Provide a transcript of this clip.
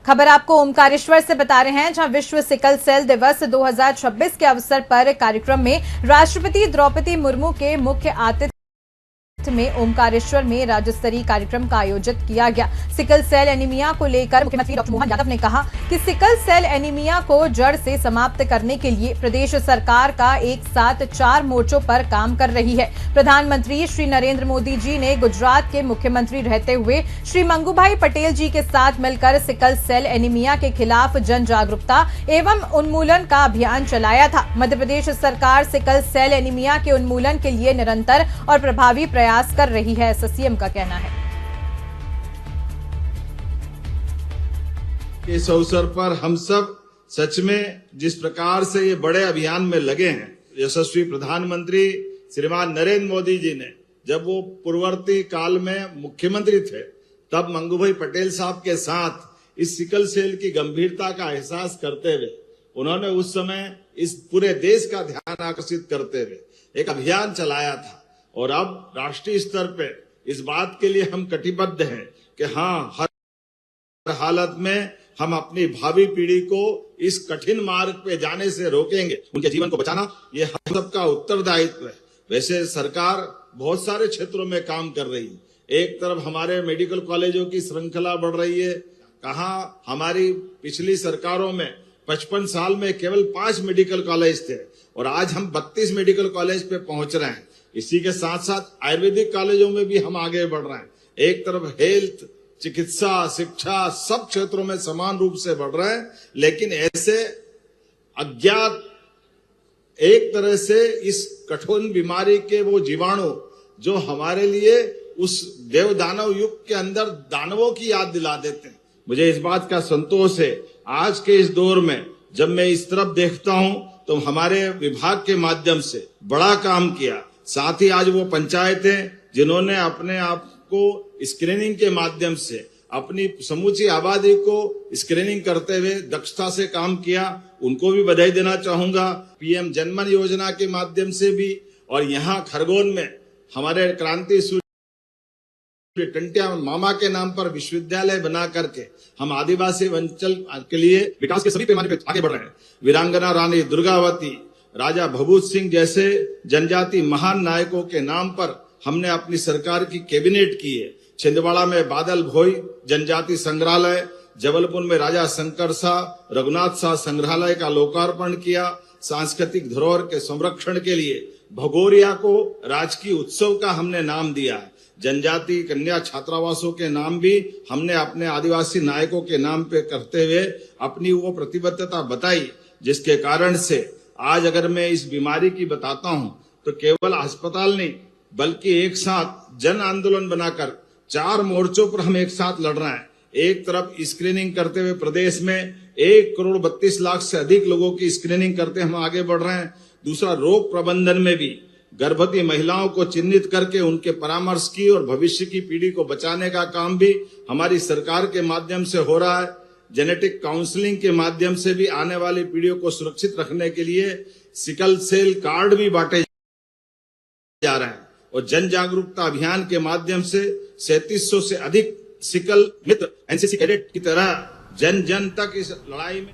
खबर आपको ओमकारेश्वर से बता रहे हैं, जहां विश्व सिकल सेल दिवस 2026 के अवसर पर कार्यक्रम में राष्ट्रपति द्रौपदी मुर्मू के मुख्य आतिथ्य में ओमकारेश्वर में राज्य स्तरीय कार्यक्रम का आयोजित किया गया। सिकल सेल एनीमिया को लेकर मुख्यमंत्री डॉक्टर मोहन यादव ने कहा कि सिकल सेल एनीमिया को जड़ से समाप्त करने के लिए प्रदेश सरकार का एक साथ 4 मोर्चों पर काम कर रही है। प्रधानमंत्री श्री नरेंद्र मोदी जी ने गुजरात के मुख्यमंत्री रहते हुए श्री मंगूभाई पटेल जी के साथ मिलकर सिकल सेल एनीमिया के खिलाफ जन जागरूकता एवं उन्मूलन का अभियान चलाया था। मध्य प्रदेश सरकार सिकल सेल एनीमिया के उन्मूलन के लिए निरंतर और प्रभावी प्रयास कर रही है, ऐसा सीएम का कहना है। इस अवसर पर हम सब सच में जिस प्रकार से ये बड़े अभियान में लगे हैं, यशस्वी प्रधानमंत्री श्रीमान नरेंद्र मोदी जी ने जब वो पूर्ववर्ती काल में मुख्यमंत्री थे, तब मंगूभाई पटेल साहब के साथ इस सिकल सेल की गंभीरता का एहसास करते हुए उन्होंने उस समय इस पूरे देश का ध्यान आकर्षित करते हुए एक अभियान चलाया था। और अब राष्ट्रीय स्तर पे इस बात के लिए हम कटिबद्ध हैं कि हाँ, हर हालत में हम अपनी भावी पीढ़ी को इस कठिन मार्ग पे जाने से रोकेंगे। उनके जीवन को बचाना ये हम सबका उत्तरदायित्व है। वैसे सरकार बहुत सारे क्षेत्रों में काम कर रही है। एक तरफ हमारे मेडिकल कॉलेजों की श्रृंखला बढ़ रही है। कहाँ हमारी पिछली सरकारों में 55 साल में केवल 5 मेडिकल कॉलेज थे और आज हम 32 मेडिकल कॉलेज पे पहुंच रहे हैं। इसी के साथ साथ आयुर्वेदिक कॉलेजों में भी हम आगे बढ़ रहे हैं। एक तरफ हेल्थ, चिकित्सा, शिक्षा सब क्षेत्रों में समान रूप से बढ़ रहे हैं। लेकिन ऐसे अज्ञात एक तरह से इस कठोर बीमारी के वो जीवाणु जो हमारे लिए उस देव दानव युग के अंदर दानवों की याद दिला देते हैं। मुझे इस बात का संतोष है, आज के इस दौर में जब मैं इस तरफ देखता हूं तो हमारे विभाग के माध्यम से बड़ा काम किया। साथ ही आज वो पंचायतें जिन्होंने अपने आप को स्क्रीनिंग के माध्यम से अपनी समूची आबादी को स्क्रीनिंग करते हुए दक्षता से काम किया, उनको भी बधाई देना चाहूंगा। पीएम जनमन योजना के माध्यम से भी और यहाँ खरगोन में हमारे क्रांति सूर्य टंटिया मामा के नाम पर विश्वविद्यालय बना करके हम आदिवासी अंचल के लिए विकास के सभी पैमाने पर आगे बढ़ रहे हैं। वीरांगना रानी दुर्गावती, राजा भभूत सिंह जैसे जनजाति महान नायकों के नाम पर हमने अपनी सरकार की कैबिनेट की है। छिंदवाड़ा में बादल भोई जनजाति संग्रहालय, जबलपुर में राजा शंकर शाह रघुनाथ शाह संग्रहालय का लोकार्पण किया। सांस्कृतिक धरोहर के संरक्षण के लिए भगोरिया को राजकीय उत्सव का हमने नाम दिया है। जनजाति कन्या छात्रावासों के नाम भी हमने अपने आदिवासी नायकों के नाम पे करते हुए अपनी वो प्रतिबद्धता बताई, जिसके कारण से आज अगर मैं इस बीमारी की बताता हूं तो केवल अस्पताल नहीं बल्कि एक साथ जन आंदोलन बनाकर 4 मोर्चों पर हम एक साथ लड़ रहे हैं। एक तरफ स्क्रीनिंग करते हुए प्रदेश में 1,32,00,000 से अधिक लोगों की स्क्रीनिंग करते हम आगे बढ़ रहे हैं। दूसरा, रोग प्रबंधन में भी गर्भवती महिलाओं को चिन्हित करके उनके परामर्श की और भविष्य की पीढ़ी को बचाने का काम भी हमारी सरकार के माध्यम से हो रहा है। जेनेटिक काउंसलिंग के माध्यम से भी आने वाली पीढ़ियों को सुरक्षित रखने के लिए सिकल सेल कार्ड भी बांटे जा रहे हैं और जन जागरूकता अभियान के माध्यम से 3700 से अधिक सिकल मित्र एनसीसी कैडेट की तरह जन जन तक इस लड़ाई में